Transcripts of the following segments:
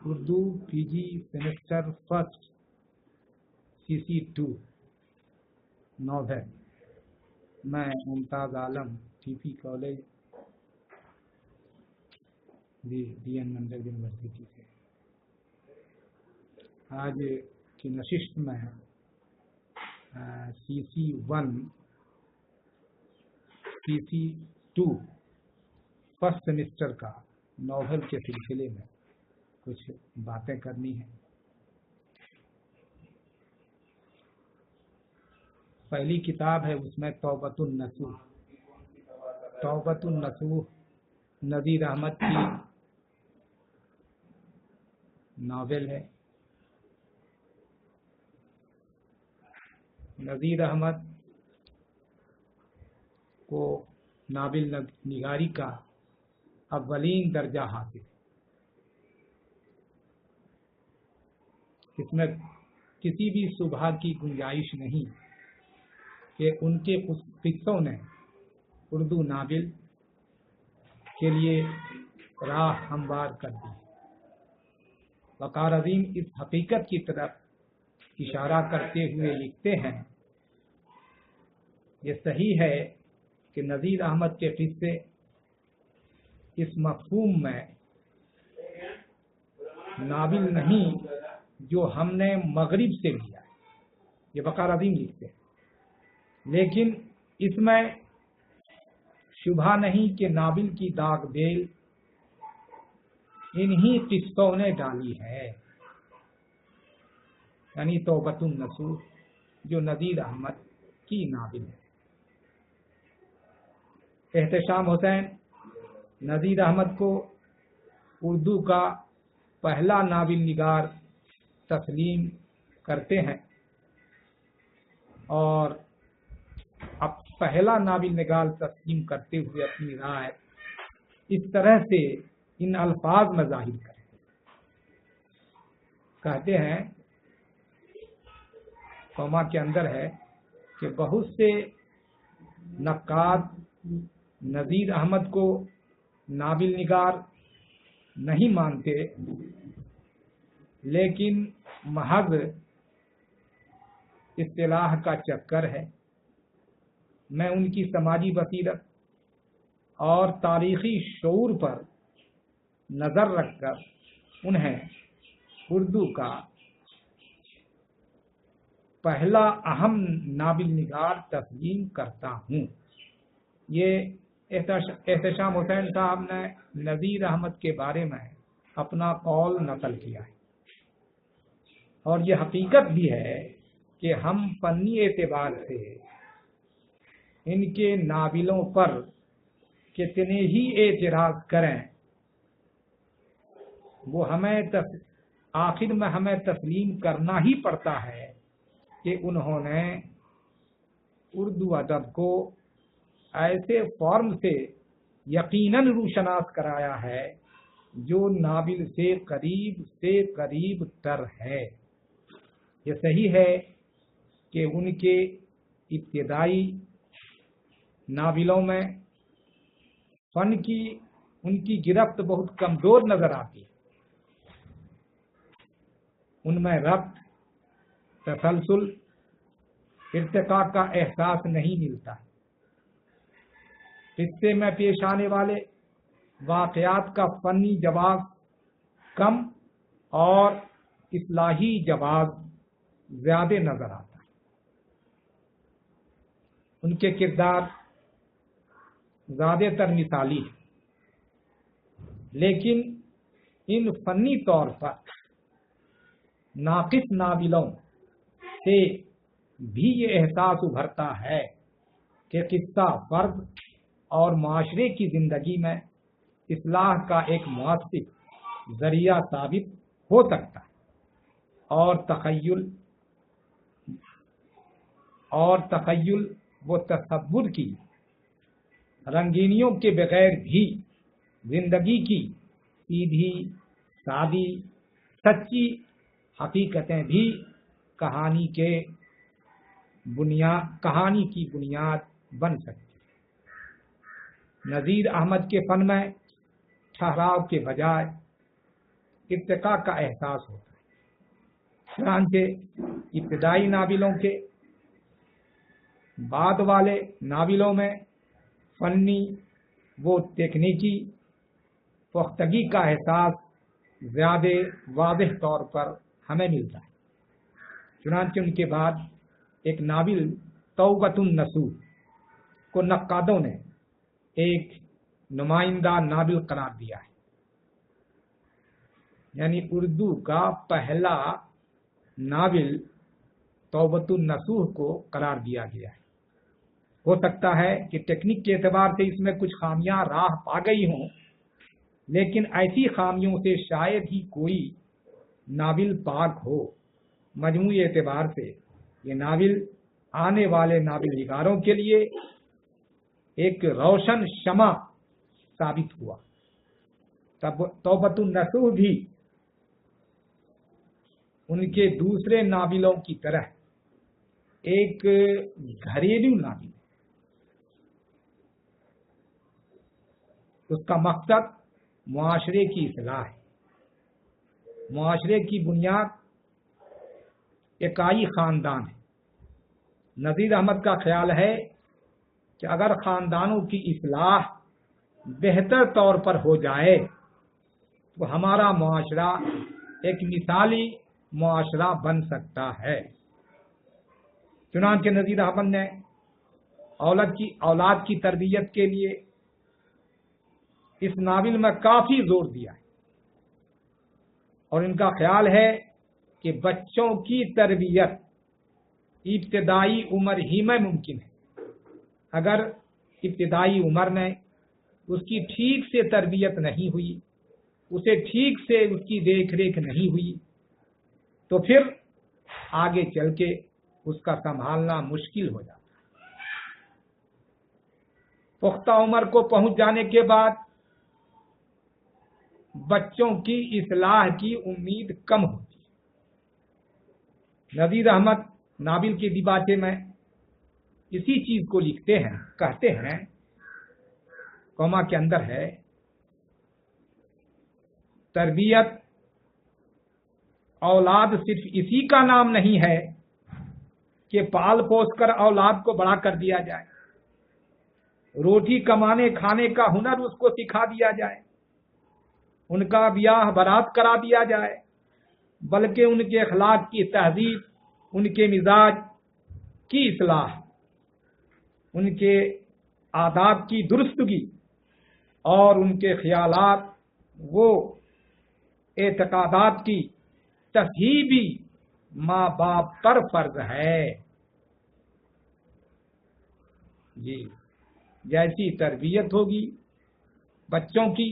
اردو پی جی semester first CC2 Nobel. میں ممتاز عالم T P college DN منڈل university سے آج کی نشست میں CC1 CC2 فرسٹ سیمسٹر کا ناول کے سلسلے میں کچھ باتیں کرنی ہیں. پہلی کتاب ہے، اس میں توبۃ النصوح. توبۃ النصوح نذیر احمد کی ناول ہے. نذیر احمد کو ناول نگاری کا اولین درجہ حاصل ہے. اس میں کسی بھی شبہہ کی گنجائش نہیں کہ ان کے قصوں نے اردو ناول کے لیے راہ ہموار کر دی. وقار عظیم اس حقیقت کی طرف اشارہ کرتے ہوئے لکھتے ہیں، یہ صحیح ہے کہ نذیر احمد کے قصے اس مفہوم میں ناول نہیں جو ہم نے مغرب سے لیا ہے. یہ وقار عظیم لکھتے ہیں، لیکن اس میں شبہ نہیں کہ ناول کی داغ بیل انہی قصوں نے ڈالی ہے، یعنی توبۃ النصوح جو نذیر احمد کی ناول ہے. احتشام حسین نذیر احمد کو اردو کا پہلا ناول نگار تسلیم کرتے ہیں، اور اب پہلا ناول نگار تسلیم کرتے ہوئے اپنی رائے اس طرح سے ان الفاظ میں ظاہر کہتے ہیں، کوما کے اندر ہے کہ بہت سے نقاد نذیر احمد کو ناول نگار نہیں مانتے، لیکن محض اصطلاح کا چکر ہے. میں ان کی سماجی بصیرت اور تاریخی شعور پر نظر رکھ کر انہیں اردو کا پہلا اہم ناول نگار تسلیم کرتا ہوں. یہ احتشام حسین صاحب نے نذیر احمد کے بارے میں اپنا قول نقل کیا ہے، اور یہ حقیقت بھی ہے کہ ہم فنی اعتبار سے ان کے ناولوں پر کتنے ہی اعتراض کریں، وہ آخر میں ہمیں تسلیم کرنا ہی پڑتا ہے کہ انہوں نے اردو ادب کو ایسے فارم سے یقیناً روشناس کرایا ہے جو ناول سے قریب تر ہے. یہ صحیح ہے کہ ان کے ابتدائی ناولوں میں فن کی ان کی گرفت بہت کمزور نظر آتی ہے. ان میں ربط، تسلسل، ارتقاء کا احساس نہیں ملتا. قصے میں پیش آنے والے واقعات کا فنی جواز کم اور اصلاحی جواز زیادہ نظر آتا ہے. ان کے کردار زیادہ تر مثالی ہے، لیکن ان فنی طور پر ناقص ناولوں سے بھی یہ احساس ابھرتا ہے کہ قصہ فرد اور معاشرے کی زندگی میں اصلاح کا ایک مؤثر ذریعہ ثابت ہو سکتا ہے، اور تخیل و تصور کی رنگینیوں کے بغیر بھی زندگی کی سیدھی سادی سچی حقیقتیں بھی کہانی کی بنیاد بن سکتی. نذیر احمد کے فن میں ٹھہراؤ کے بجائے ارتقاء کا احساس ہوتا ہے۔ چنانچہ ابتدائی ناولوں کے بعد والے ناولوں میں فنی و تکنیکی پختگی کا احساس زیادہ واضح طور پر ہمیں ملتا ہے۔ چنانچہ ان کے بعد ایک ناول توبۃ النصوح کو نقادوں نے ایک نمائندہ ناول قرار دیا ہے، یعنی اردو کا پہلا ناول توبۃ النصوح کو قرار دیا گیا ہے۔ ہو سکتا ہے کہ ٹیکنیک کے اعتبار سے اس میں کچھ خامیاں راہ پا گئی ہوں، لیکن ایسی خامیوں سے شاید ہی کوئی ناول پاک ہو۔ مجموعی اعتبار سے یہ ناول آنے والے ناول نگاروں کے لیے ایک روشن شمع ثابت ہوا۔ توبۃ النصوح بھی ان کے دوسرے ناولوں کی طرح ایک گھریلو ناول ہے۔ اس کا مقصد معاشرے کی اصلاح ہے۔ معاشرے کی بنیاد اکائی خاندان ہے۔ نذیر احمد کا خیال ہے کہ اگر خاندانوں کی اصلاح بہتر طور پر ہو جائے تو ہمارا معاشرہ ایک مثالی معاشرہ بن سکتا ہے۔ چنانچہ نذیر احمد نے اولاد کی تربیت کے لیے اس ناول میں کافی زور دیا ہے، اور ان کا خیال ہے کہ بچوں کی تربیت ابتدائی عمر ہی میں ممکن ہے۔ اگر ابتدائی عمر میں اس کی ٹھیک سے تربیت نہیں ہوئی، اسے ٹھیک سے اس کی دیکھ ریکھ نہیں ہوئی، تو پھر آگے چل کے اس کا سنبھالنا مشکل ہو جاتا ہے۔ پختہ عمر کو پہنچ جانے کے بعد بچوں کی اصلاح کی امید کم ہوتی ہے۔ نذیر احمد ناول کے دیباچے میں اسی چیز کو لکھتے ہیں، کہتے ہیں، کوما کے اندر ہے، تربیت اولاد صرف اسی کا نام نہیں ہے کہ پال پوس کر اولاد کو بڑا کر دیا جائے، روٹی کمانے کھانے کا ہنر اس کو سکھا دیا جائے، ان کا بیاہ برات کرا دیا جائے، بلکہ ان کے اخلاق کی تہذیب، ان کے مزاج کی اصلاح، ان کے آداب کی درستگی اور ان کے خیالات وہ اعتقادات کی تصحیح بھی ماں باپ پر فرض ہے۔ جی، جیسی تربیت ہوگی بچوں کی،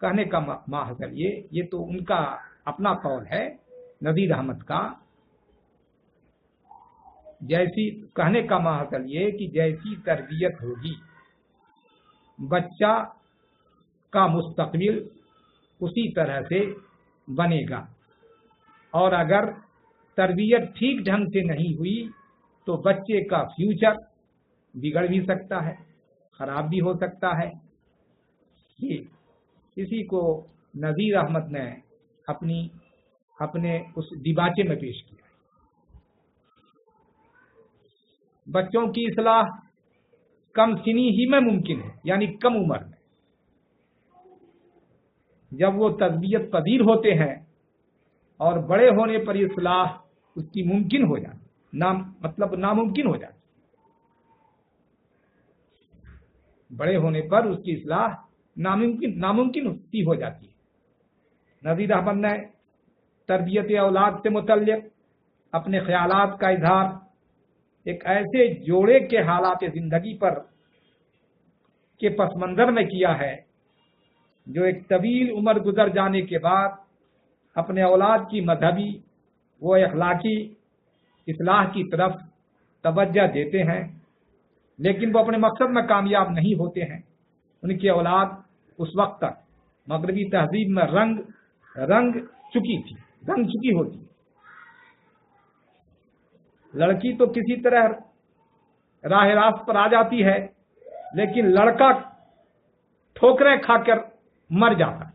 کہنے کا ماحصل یہ تو ان کا اپنا قول ہے نذیر احمد کا، جیسی کہنے کا ماحصل یہ کہ جیسی تربیت ہوگی بچہ کا مستقبل اسی طرح سے بنے گا، اور اگر تربیت ٹھیک ڈھنگ سے نہیں ہوئی تو بچے کا فیوچر بگڑ بھی سکتا ہے، خراب بھی ہو سکتا ہے۔ اسی کو نذیر احمد نے اپنے اس دیباچے میں پیش کیا۔ بچوں کی اصلاح کم سنی ہی میں ممکن ہے، یعنی کم عمر میں، جب وہ تربیت پذیر ہوتے ہیں، اور بڑے ہونے پر اصلاح اس کی ممکن ہو جاتی، ناممکن ہو جاتی۔ بڑے ہونے پر اس کی اصلاح ناممکن ہو جاتی ہے۔ نذیر احمد نے تربیت اولاد سے متعلق اپنے خیالات کا اظہار ایک ایسے جوڑے کے حالات زندگی پر کے پس منظر میں کیا ہے جو ایک طویل عمر گزر جانے کے بعد اپنے اولاد کی مذہبی و اخلاقی اصلاح کی طرف توجہ دیتے ہیں، لیکن وہ اپنے مقصد میں کامیاب نہیں ہوتے ہیں۔ ان کی اولاد اس وقت تک مغربی تہذیب میں رنگ چکی ہوتی ہے۔ لڑکی تو کسی طرح راہ راست پر آ جاتی ہے، لیکن لڑکا ٹھوکریں کھا کر مر جاتا ہے۔